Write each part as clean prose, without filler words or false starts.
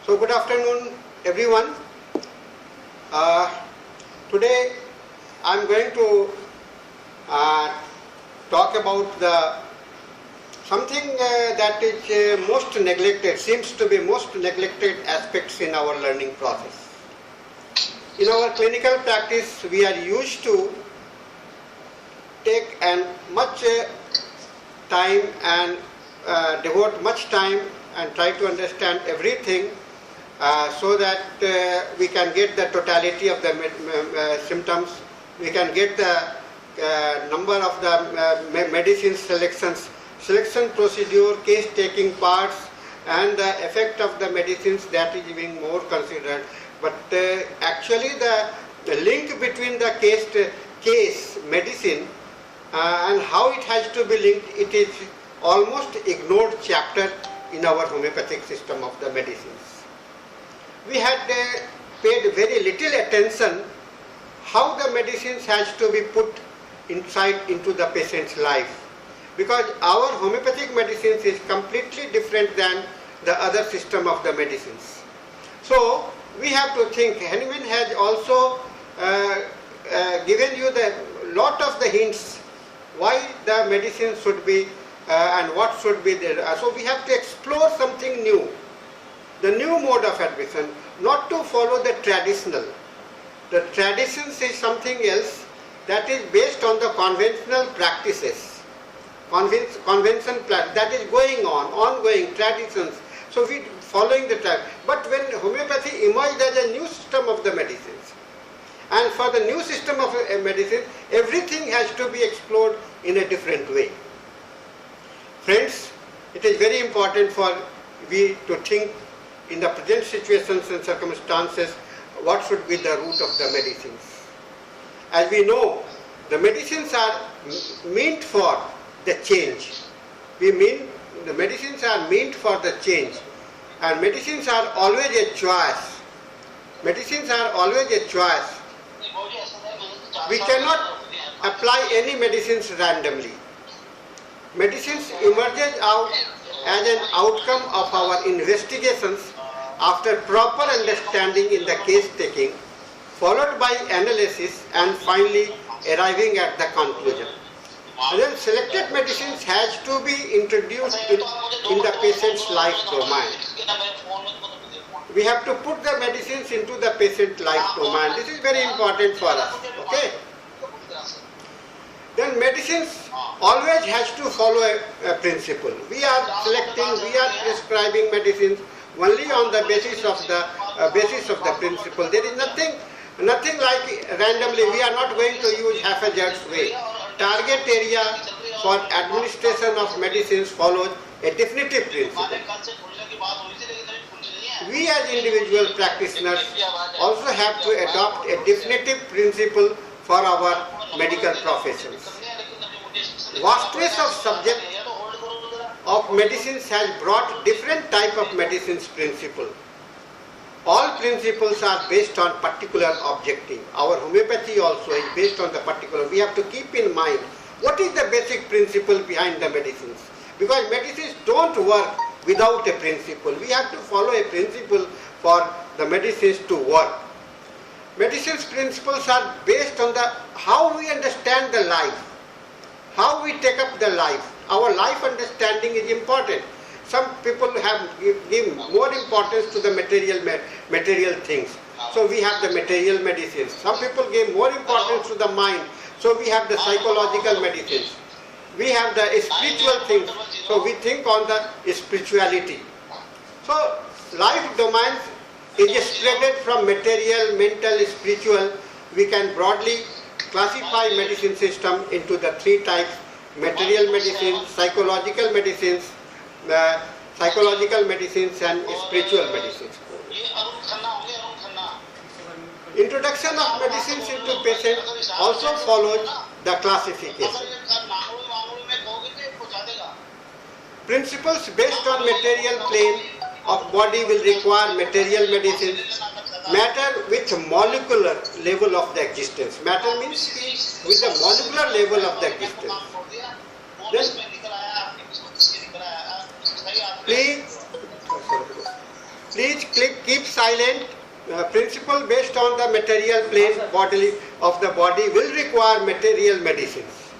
So good afternoon everyone. Today I am going to talk about something that is most neglected, seems to be most neglected aspects in our learning process. In our clinical practice, we are used to take much time and devote much time and try to understand everything so that we can get the totality of the symptoms, we can get the number of the medicine selection procedure, case taking parts, and the effect of the medicines that is being more considered. But actually the link between the case medicine and how it has to be linked, it is almost ignored chapter in our homeopathic system of the medicines. We had paid very little attention how the medicines has to be put into the patient's life, because our homeopathic medicines is completely different than the other system of the medicines. So we have to think. Hanuman has also given you the lot of the hints why the medicine should be and what should be there. So we have to explore something new, the new mode of admission, not to follow the traditional. The traditions is something else that is based on the conventional practices, that is going on, ongoing traditions. So we following the tradition. But when homeopathy emerged as a new system of the medicines, and for the new system of medicine, everything has to be explored in a different way. Friends, it is very important for we to think in the present situations and circumstances what should be the root of the medicines. As we know, the medicines are meant for the change. The medicines are meant for the change, and medicines are always a choice. Medicines are always a choice. We cannot apply any medicines randomly. Medicines emerges out as an outcome of our investigations after proper understanding in the case taking, followed by analysis, and finally arriving at the conclusion. And then selected medicines has to be introduced in the patient's life domain. We have to put the medicines into the patient life domain. This is very important for us. Okay? Then medicines always has to follow a principle. We are selecting, we are prescribing medicines only on the basis of the principle. There is nothing like randomly. We are not going to use haphazard way. Target area for administration of medicines follows a definitive principle. We as individual practitioners also have to adopt a definitive principle for our medical professions. Vastness of subject of medicines has brought different type of medicines principle. All principles are based on particular objective. Our homeopathy also is based on the particular. We have to keep in mind what is the basic principle behind the medicines, because medicines don't work without a principle. We have to follow a principle for the medicines to work. Medicines principles are based on how we understand the life, how we take up the life. Our life understanding is important. Some people give more importance to the material things. So we have the material medicines. Some people give more importance to the mind. So we have the psychological medicines. We have the spiritual things. So we think on the spirituality. So life domains is spreaded from material, mental, spiritual. We can broadly classify medicine system into the three types: material medicines, psychological medicines, and spiritual medicines. Introduction of medicines into patient also follows the classification. Principles based on material plane of body will require material medicines. Matter with molecular level of the existence. Matter means with the molecular level of the existence. Then, please please keep silent. Principle based on the material plane bodily of the body will require material medicines.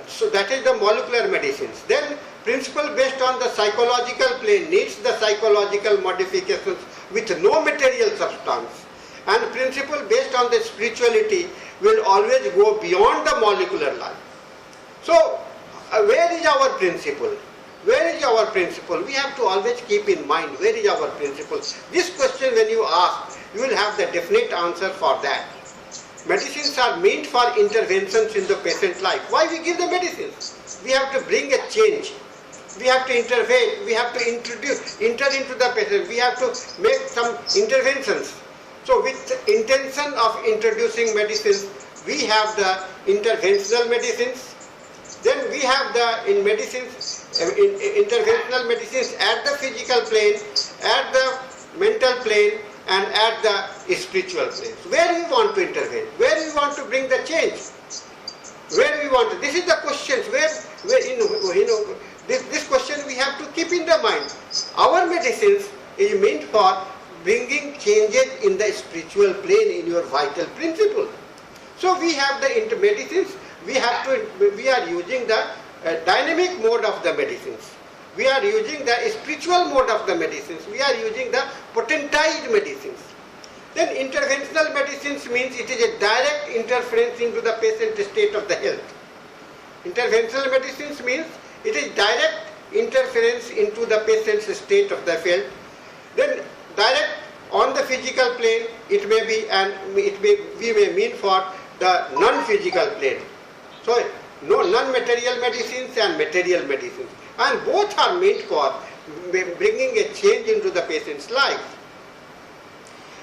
So that is the molecular medicines. Then principle based on the psychological plane needs the psychological modifications with no material substance. And principle based on the spirituality will always go beyond the molecular line. So where is our principle? Where is our principle? We have to always keep in mind where is our principle. This question when you ask, you will have the definite answer for that. Medicines are meant for interventions in the patient life. Why we give the medicines? We have to bring a change. We have to intervene. We have to enter into the patient. We have to make some interventions. So with the intention of introducing medicines, we have the interventional medicines. Then we have the interventional medicines at the physical plane, at the mental plane, and at the spiritual plane. Where we want to intervene, where we want to bring the change, where we want to. This is the questions. This question we have to keep in the mind. Our medicines is meant for bringing changes in the spiritual plane in your vital principle. So we have the medicines. We are using the dynamic mode of the medicines. We are using the spiritual mode of the medicines. We are using the potentized medicines. Then interventional medicines means it is a direct interference into the patient state of the health. Interventional medicines means it is direct interference into the patient's state of the health. Then direct on the physical plane, it may be, and we may mean for the non-physical plane. So, non-material medicines and material medicines, and both are meant for bringing a change into the patient's life.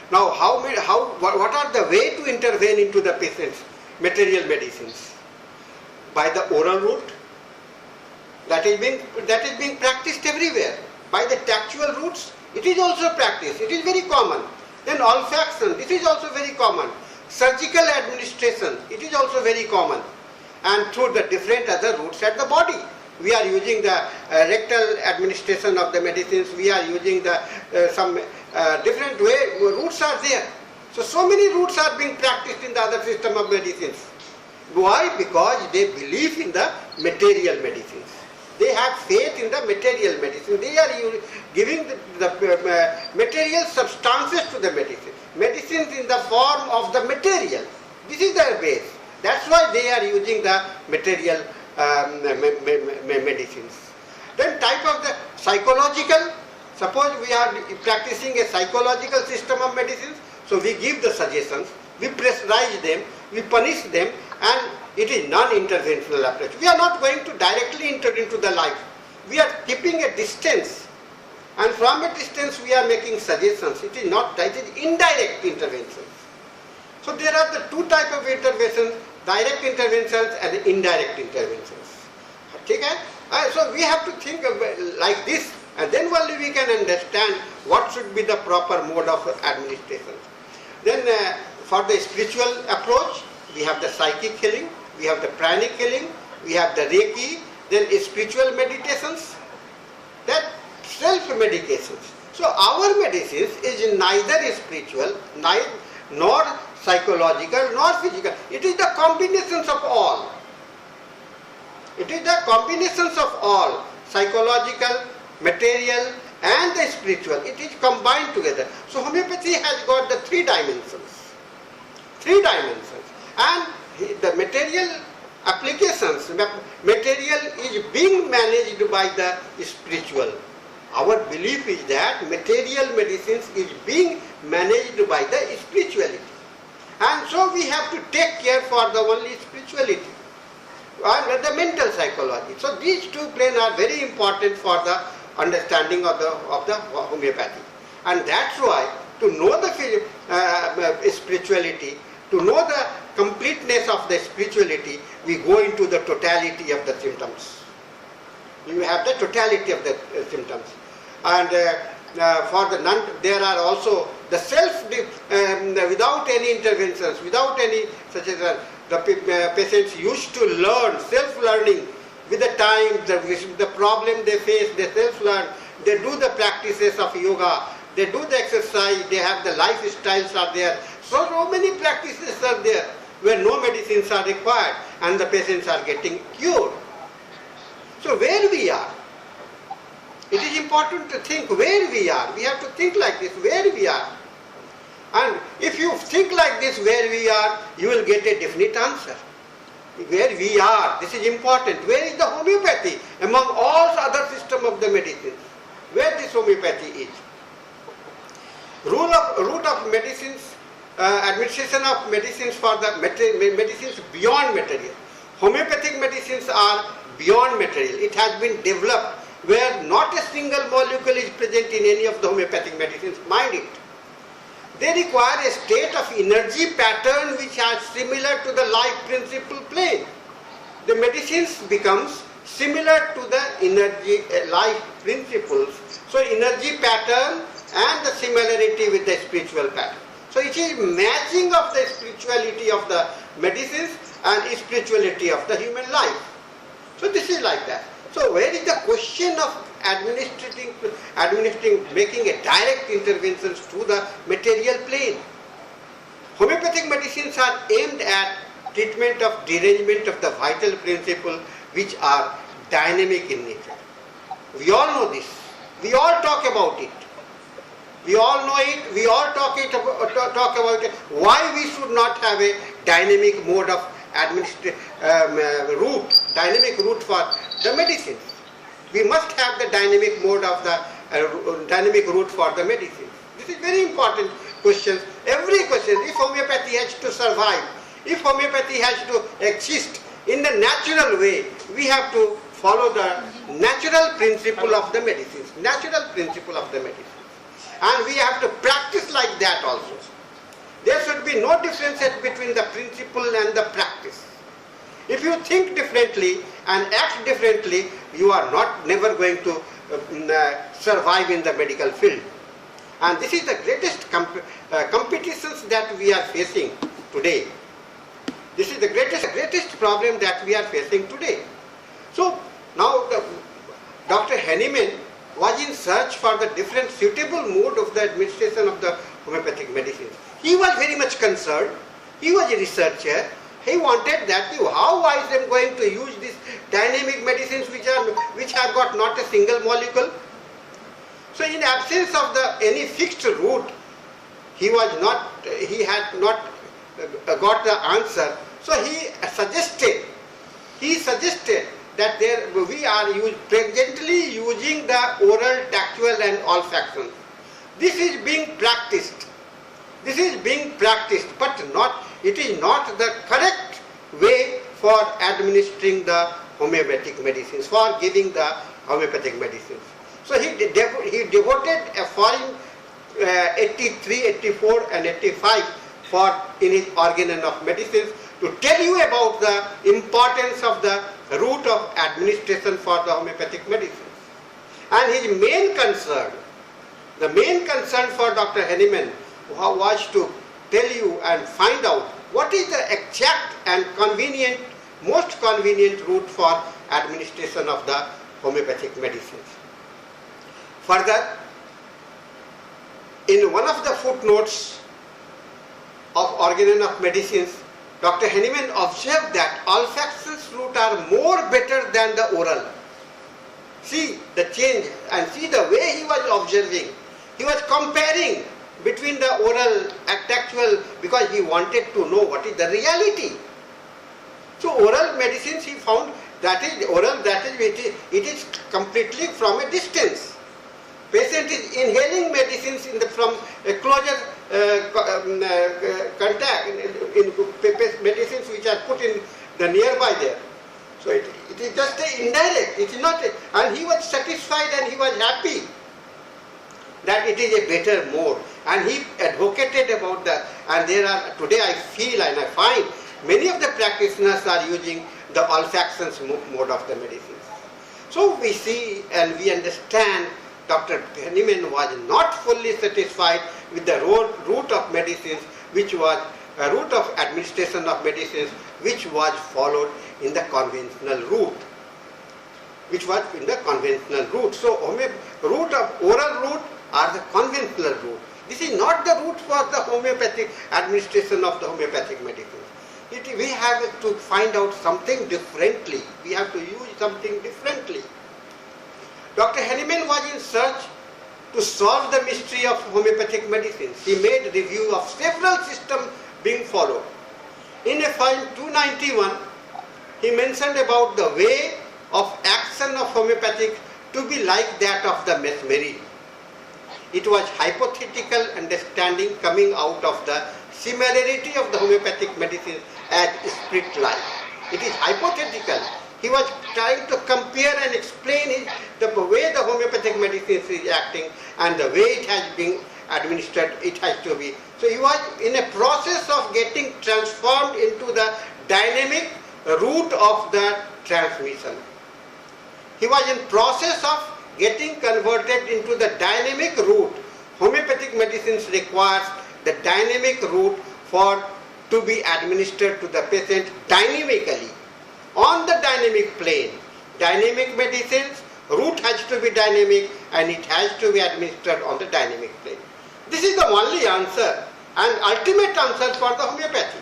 Now, what are the way to intervene into the patient's material medicines? By the oral route, that is being practiced everywhere. By the tactual routes, it is also practiced. It is very common. Then olfaction, it is also very common. Surgical administration, it is also very common. And through the different other routes at the body. We are using the rectal administration of the medicines. We are using the some different routes are there. So many routes are being practiced in the other system of medicines. Why? Because they believe in the material medicines. They have faith in the material medicine. They are giving the material substances to the medicine. Medicines in the form of the material. This is their base. That's why they are using the material medicines. Then type of the psychological. Suppose we are practicing a psychological system of medicines. So we give the suggestions, we pressurize them, we punish them, and it is non-interventional approach. We are not going to directly enter into the life. We are keeping a distance, and from a distance we are making suggestions. It is not, it is indirect interventions. So there are the two types of interventions, direct interventions and indirect interventions. Okay? So we have to think of like this, and then only we can understand what should be the proper mode of administration. Then for the spiritual approach, we have the psychic healing, we have the pranic healing, we have the Reiki, then spiritual meditations, that self-medications. So our medicines is neither spiritual, nor psychological, nor physical. It is the combinations of all. It is the combinations of all, psychological, material, and the spiritual. It is combined together. So homeopathy has got the three dimensions. And the material applications, material is being managed by the spiritual. Our belief is that material medicines is being managed by the spirituality. And so we have to take care for the only spirituality and the mental psychology. So these two planes are very important for the understanding of the homeopathy. And that's why to know the spirituality, to know the completeness of the spirituality, we go into the totality of the symptoms. You have the totality of the symptoms. And for the non, there are also the self, without any interventions, without any such as the patients used to learn, self-learning. With the time, the problem they face, they self-learn. They do the practices of yoga, They do the exercise, they have the lifestyles are there. So many practices are there where no medicines are required and the patients are getting cured. So where we are, it is important to think where we are. We have to think like this, where we are. And if you think like this, where we are, you will get a definite answer. Where we are, this is important. Where is the homeopathy among all other system of the medicine? Where this homeopathy is? Root of medicines, administration of medicines for the medicines beyond material. Homeopathic medicines are beyond material. It has been developed where not a single molecule is present in any of the homeopathic medicines. Mind it. They require a state of energy pattern which are similar to the life principle plane. The medicines becomes similar to the energy life principles. So energy pattern and the similarity with the spiritual pattern. So it is matching of the spirituality of the medicines and spirituality of the human life. So this is like that. So where is the question of administering, making a direct interventions to the material plane? Homeopathic medicines are aimed at treatment of derangement of the vital principle which are dynamic in nature. We all know this. We all talk about it. We all know it. We all talk about it. Why we should not have a dynamic mode of dynamic route for the medicines. We must have the dynamic mode of the dynamic route for the medicines. This is very important question. Every question, if homeopathy has to survive, if homeopathy has to exist in the natural way, we have to follow the natural principle of the medicines. Natural principle of the medicines. And we have to practice like that also. There should be no differences between the principle and the practice. If you think differently and act differently, you are never going to survive in the medical field. And this is the greatest competitions that we are facing today. This is the greatest problem that we are facing today. So now Dr. Hanuman was in search for the different suitable mode of the administration of the homeopathic medicines. He was very much concerned. He was a researcher. He wanted that how I am going to use these dynamic medicines which have got not a single molecule. So in absence of any fixed route, he had not got the answer. So he suggested that we are presently using the oral, tactual and olfaction. This is being practiced. But it is not the correct way for administering the homeopathic medicines, for giving the homeopathic medicines. So he devoted a foreign 83, 84 and 85 in his organon of medicines to tell you about the importance of the route of administration for the homeopathic medicines. And his main concern for Dr. Hanuman was to tell you and find out what is the exact and most convenient route for administration of the homeopathic medicines. Further, in one of the footnotes of organon of medicines, Dr. Hanuman observed that olfactions route are more better than the oral. See the change and see the way he was observing. He was comparing between the oral and tactual because he wanted to know what is the reality. So oral medicines he found it is completely from a distance. Patient is inhaling medicines from a closer contact in medicines which are put in the nearby there. So it is just indirect. It is not, and he was satisfied and he was happy that it is a better mode. And he advocated about that. And today I feel and I find many of the practitioners are using the olfactions mode of the medicines. So we see and we understand Dr. Hanuman was not fully satisfied with the route of medicines, which was a route of administration of medicines, which was followed in the conventional route. So oral route are the conventional route. This is not the route for the homeopathic administration of the homeopathic medicine. We have to find out something differently. We have to use something differently. Dr. Hanuman was in search to solve the mystery of homeopathic medicines. He made review of several systems being followed. In a file 291, he mentioned about the way of action of homeopathic to be like that of the mesmerism. It was hypothetical understanding coming out of the similarity of the homeopathic medicines as spirit life. It is hypothetical. He was trying to compare and explain the way the homeopathic medicine is acting and the way it has been administered, it has to be. So he was in a process of getting transformed into the dynamic route of the transmission. He was in process of getting converted into the dynamic route. Homeopathic medicines requires the dynamic route to be administered to the patient dynamically. On the dynamic plane, dynamic medicines, route has to be dynamic and it has to be administered on the dynamic plane. This is the only answer and ultimate answer for the homeopathy.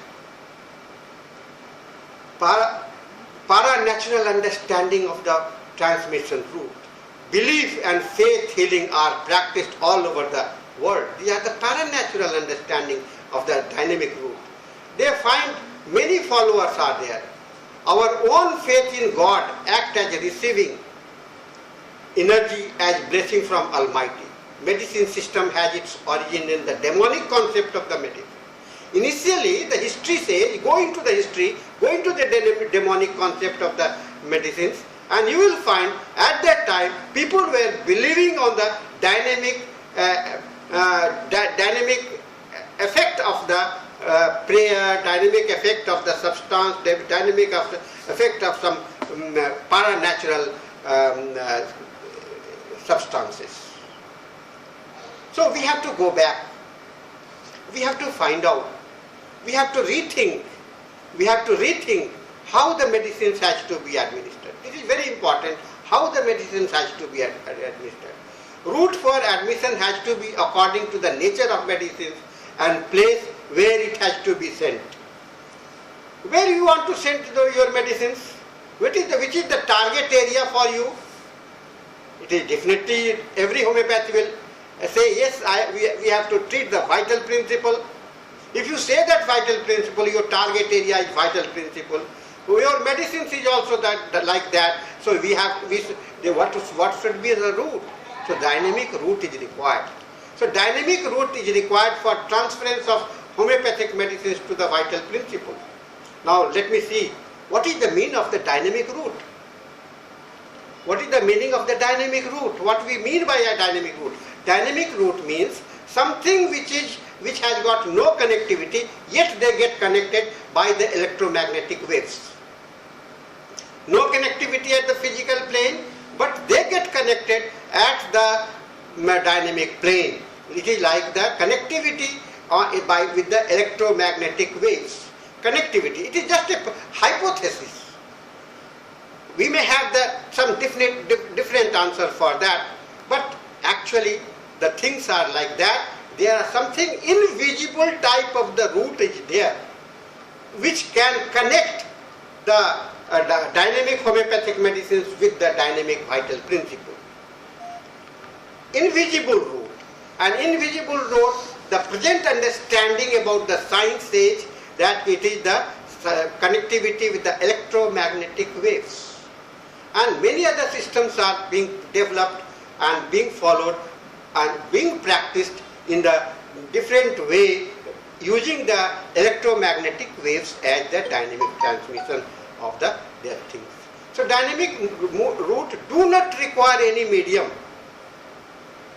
Para-natural understanding of the transmission route. Belief and faith healing are practiced all over the world. These are the para-natural understanding of the dynamic route. They find many followers are there. Our own faith in God acts as receiving energy as blessing from Almighty. Medicine system has its origin in the demonic concept of the medicine. Initially, the history says, go into the demonic concept of the medicines, and you will find at that time people were believing on the dynamic effect of the prayer, dynamic effect of the substance, dynamic effect of some paranatural substances. So we have to go back. We have to find out. We have to rethink. We have to rethink how the medicines has to be administered. This is very important, how the medicines has to be administered. Route for admission has to be according to the nature of medicines and place where it has to be sent. Where you want to send your medicines? Which is the target area for you? It is definitely, every homeopathy will say, yes, we have to treat the vital principle. If you say that vital principle, your target area is vital principle. Your medicines is also like that. So what should be the route? So dynamic route is required. So dynamic route is required for transference of homeopathic medicines to the vital principle. Now let me see, what is the meaning of the dynamic route? What is the meaning of the dynamic route? What we mean by a dynamic route? Dynamic route means something which has got no connectivity, yet they get connected by the electromagnetic waves. No connectivity at the physical plane, but they get connected at the dynamic plane. It is like the connectivity with the electromagnetic waves. Connectivity. It is just a hypothesis. We may have some different answer for that, but actually the things are like that. There are something invisible type of the route is there, which can connect the dynamic homeopathic medicines with the dynamic vital principle. Invisible route. An invisible route, the present understanding about the science says that it is the connectivity with the electromagnetic waves. And many other systems are being developed and being followed and being practiced in the different way using the electromagnetic waves as the dynamic transmission of their things. So dynamic route do not require any medium.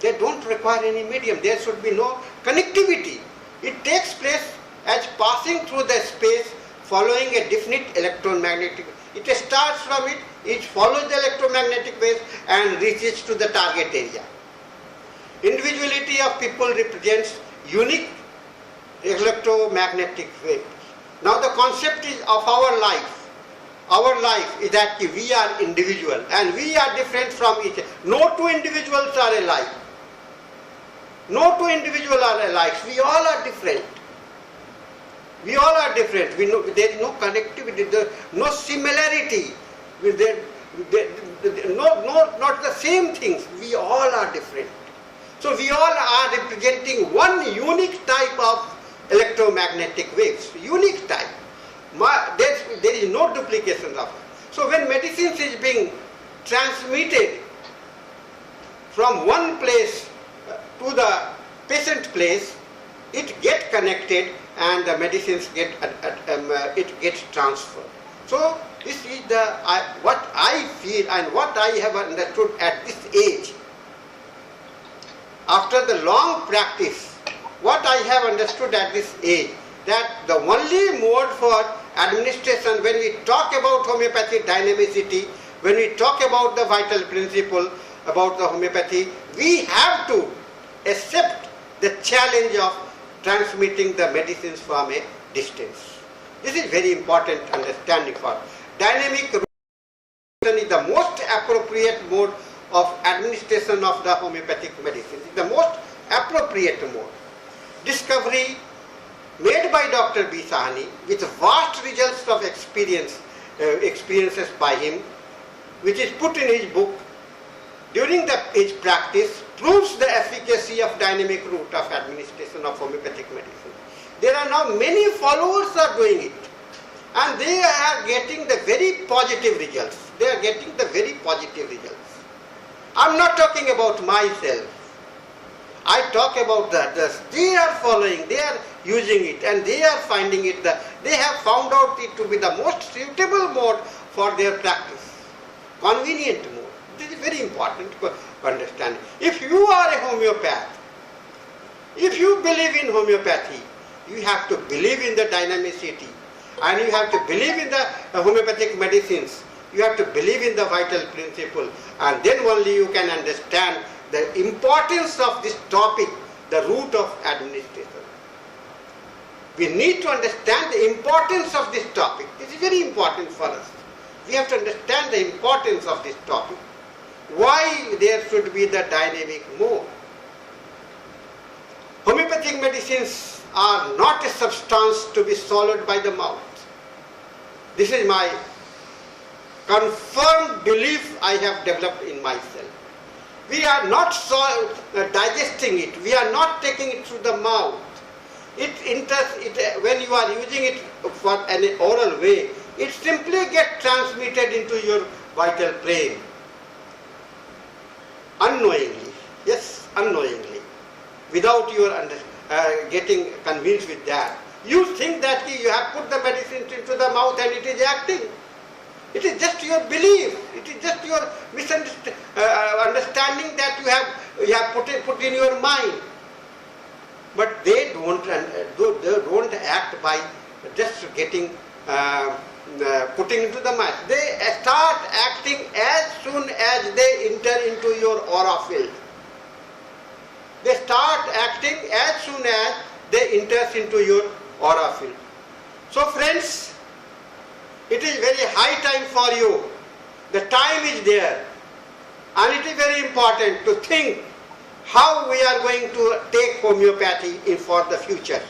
They don't require any medium. There should be no connectivity. It takes place as passing through the space following a definite electromagnetic. It starts from it, it follows the electromagnetic waves and reaches to the target area. Individuality of people represents unique electromagnetic waves. Now the concept is of our life. Our life is that we are individual and we are different from each other. No two individuals are alike. No two individuals are alike. We all are different. We all are different. We know there is no connectivity, there no similarity. Not the same things. We all are different. So we all are representing one unique type of electromagnetic waves. Unique type. There is no duplication of it. So when medicines is being transmitted from one place to the patient place, it gets connected and the medicines it gets transferred. So this is what I feel and what I have understood at this age. After the long practice, what I have understood at this age, that the only mode for administration, when we talk about homeopathy dynamicity, when we talk about the vital principle about the homeopathy, we have to accept the challenge of transmitting the medicines from a distance. This is very important understanding for dynamic is the most appropriate mode of administration of the homeopathic medicine. It's the most appropriate mode. Discovery made by Dr. B. Sahni with vast results of experiences by him, which is put in his book, during his practice, proves the efficacy of dynamic route of administration of homeopathic medicine. There are now many followers are doing it, and they are getting the very positive results. They are getting the very positive results. I am not talking about myself. I talk about the others. They are following, they are using it, and they are finding it. They have found out it to be the most suitable mode for their practice. Convenient mode. This is very important to understand. If you are a homeopath, if you believe in homeopathy, you have to believe in the dynamicity, and you have to believe in the homeopathic medicines. You have to believe in the vital principle, and then only you can understand the importance of this topic, the root of administration. We need to understand the importance of this topic. This is very important for us. We have to understand the importance of this topic. Why there should be the dynamic mode. Homeopathic medicines are not a substance to be swallowed by the mouth. This is my confirmed belief I have developed in myself. We are not digesting it. We are not taking it through the mouth. When you are using it for an oral way, it simply gets transmitted into your vital plane. Unknowingly. Yes, unknowingly. Without your getting convinced with that. You think that you have put the medicine into the mouth and it is acting. It is just your belief. It is just your understanding that you have put in your mind. But they don't act by just getting putting into the mind. They start acting as soon as they enter into your aura field. They start acting as soon as they enter into your aura field. So friends, it is very high time for you. The time is there, and it is very important to think how we are going to take homeopathy in for the future.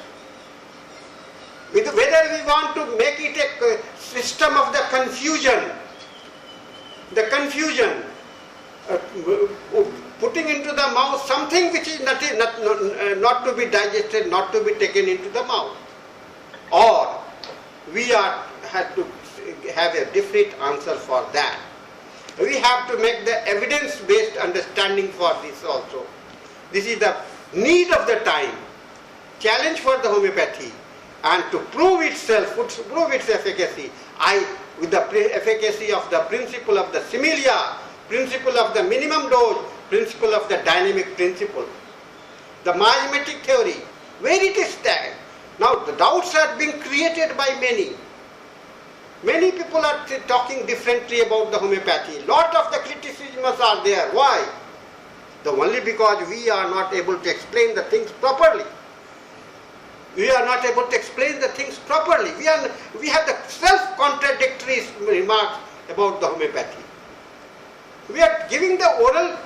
Whether we want to make it a system of the confusion, putting into the mouth something which is not to be digested, not to be taken into the mouth, or we have to have a different answer for that. We have to make the evidence-based understanding for this also. This is the need of the time, challenge for the homeopathy, and to prove itself, prove its efficacy. With the efficacy of the principle of the similia, principle of the minimum dose, principle of the dynamic principle, the miasmatic theory, where it is stand. Now the doubts are being created by many. Many people are talking differently about the homeopathy. Lot of the criticisms are there. Why? Only because we are not able to explain the things properly. We are not able to explain the things properly. We have the self-contradictory remarks about the homeopathy. We are giving the oral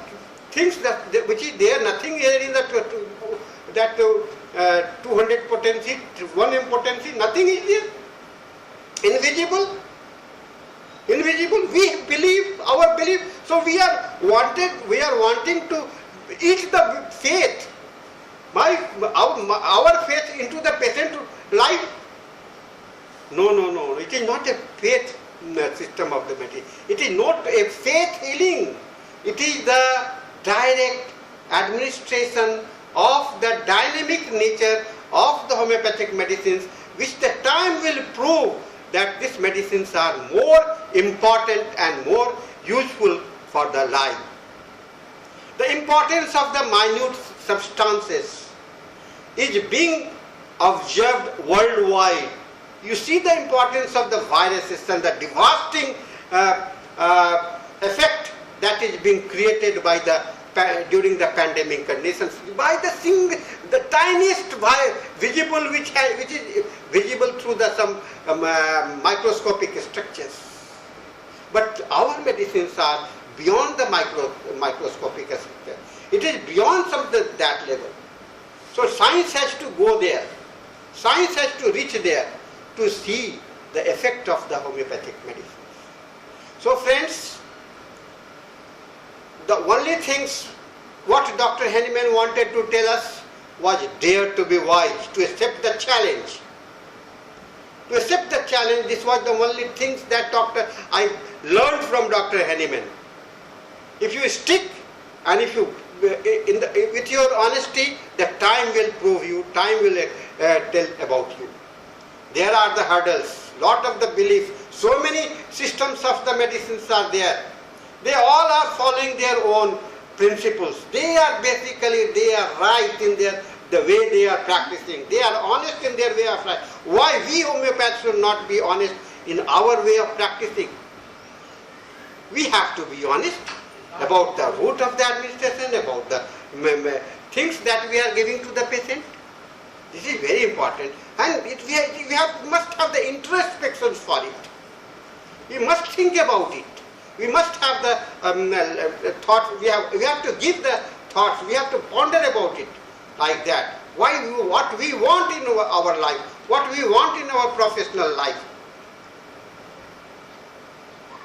things which is there, nothing here in the that 200 potency, 1 impotency, nothing is there. Invisible. Invisible. We believe, our belief. So we are wanting to eat the faith. Our faith into the patient life. No. It is not a faith system of the medicine. It is not a faith healing. It is the direct administration of the dynamic nature of the homeopathic medicines, which the time will prove that these medicines are more important and more useful for the life. The importance of the minute substances is being observed worldwide. You see the importance of the viruses and the devastating effect that is being created by during the pandemic conditions by the tiniest visible which is visible through some microscopic structures. But our medicines are beyond the microscopic structure. It is beyond that level. So science has to go there. Science has to reach there to see the effect of the homeopathic medicines. So friends, the only things what Dr. Hanuman wanted to tell us was dare to be wise, to accept the challenge. To accept the challenge, this was the only things that I learned from Dr. Hanuman. If you stick and if you, with your honesty, the time will prove you, time will tell about you. There are the hurdles, lot of the belief, so many systems of the medicines are there. They all are following their own principles. They are right in the way they are practicing. They are honest in their way of life. Why we homeopaths should not be honest in our way of practicing? We have to be honest about the root of the administration, about the things that we are giving to the patient. This is very important, and we must have the introspection for it. We must think about it. We must have the thought. We have to give the thoughts. We have to ponder about it like that. What we want in our life, what we want in our professional life.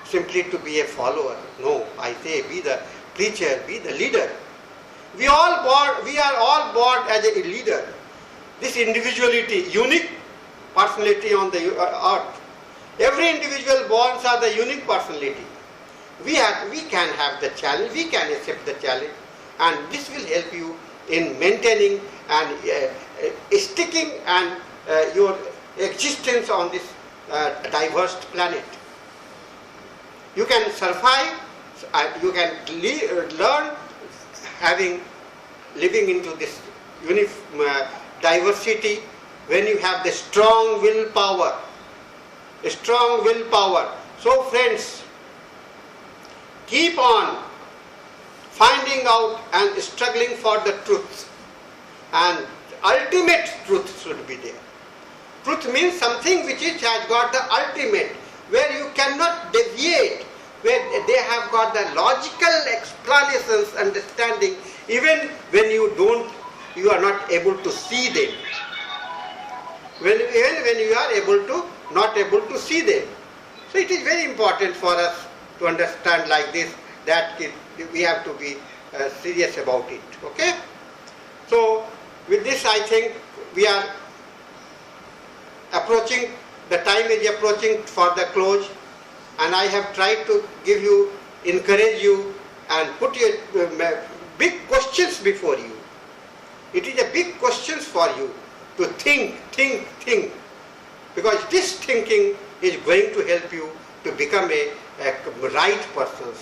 Simply to be a follower. No, I say be the preacher, be the leader. We are all born as a leader. This individuality, unique personality on the earth. Every individual born are the unique personality. We can have the challenge, we can accept the challenge, and this will help you in maintaining and sticking and your existence on this diverse planet. You can survive and you can learn living into this diversity when you have the strong willpower. So friends, keep on finding out and struggling for the truth, and ultimate truth should be there. Truth means something which has got the ultimate, where you cannot deviate, where they have got the logical explanations, understanding, even when you are not able to see them. Even when you are not able to see them. So it is very important for us to understand like this, that we have to be serious about it. Okay? So with this, I think we are approaching, the time is approaching for the close, and I have tried to encourage you and put your big questions before you. It is a big question for you to think, because this thinking is going to help you to become a right person,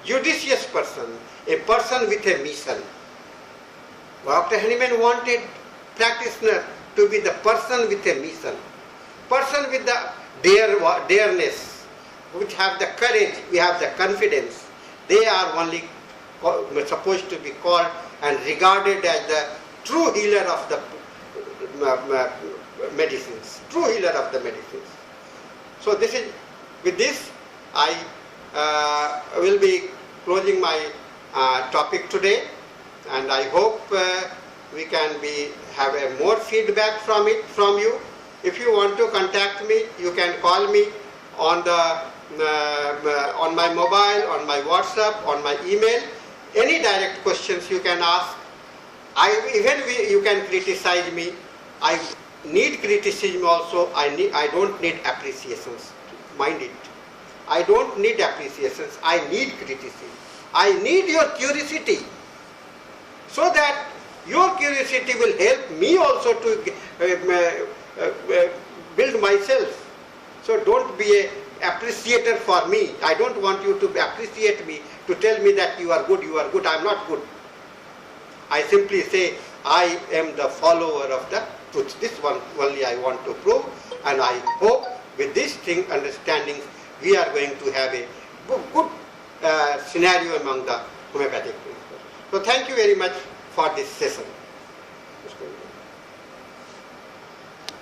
judicious person, a person with a mission. Dr. Hanuman wanted practitioner to be the person with a mission, person with the dareness, which have the courage, we have the confidence. They are only supposed to be called and regarded as the true healer of the medicines, true healer of the medicines. So with this, I will be closing my topic today, and I hope we can have a more feedback from you. If you want to contact me, you can call me on on my mobile, on my WhatsApp, on my email. Any direct questions you can ask. You can criticize me. I need criticism also. I don't need appreciations. Mind it. I don't need appreciations. I need criticism. I need your curiosity, so that your curiosity will help me also to build myself. So don't be a appreciator for me. I don't want you to appreciate me, to tell me that you are good, I am not good. I simply say I am the follower of the truth. This one only I want to prove, and I hope with this understanding we are going to have a good scenario among the homeopathic principles. So thank you very much for this session.